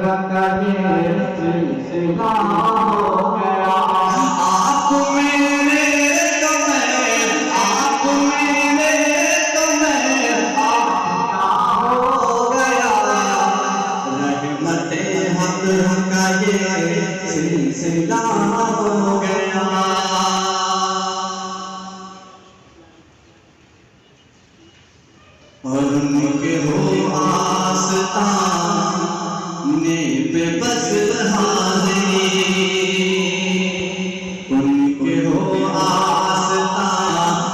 का ये सिलसिला हो गया। आप मेरे तो मैं, आप मेरे तो मैं आपका हो गया। रहमते हक का ये सिलसिला हो गया। और उनके हो आस्था ने पे बस हाज़िरी, उनके हो आस्था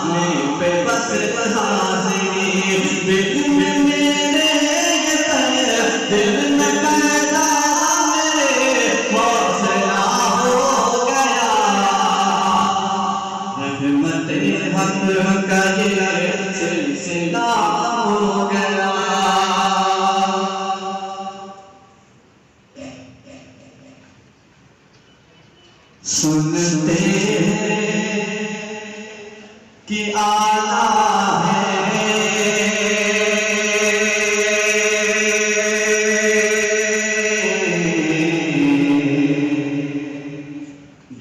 ने पे बस हाज़िरी। दिल में मेरे ये पैर, दिल में पैदा मेरे हौसला हो गया। रहमते हक का ये सिलसिला हो गया। सुनते हैं कि आला है,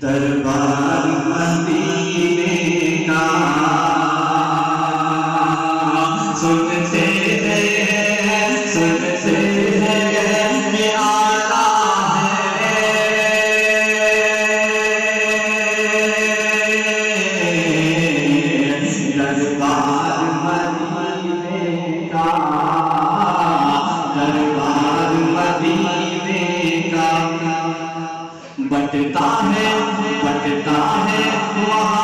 दरबार मदीने का। सुनते हैं कि आला दरबार मदीने का, दरबार मदीने का। बटता है वहाँ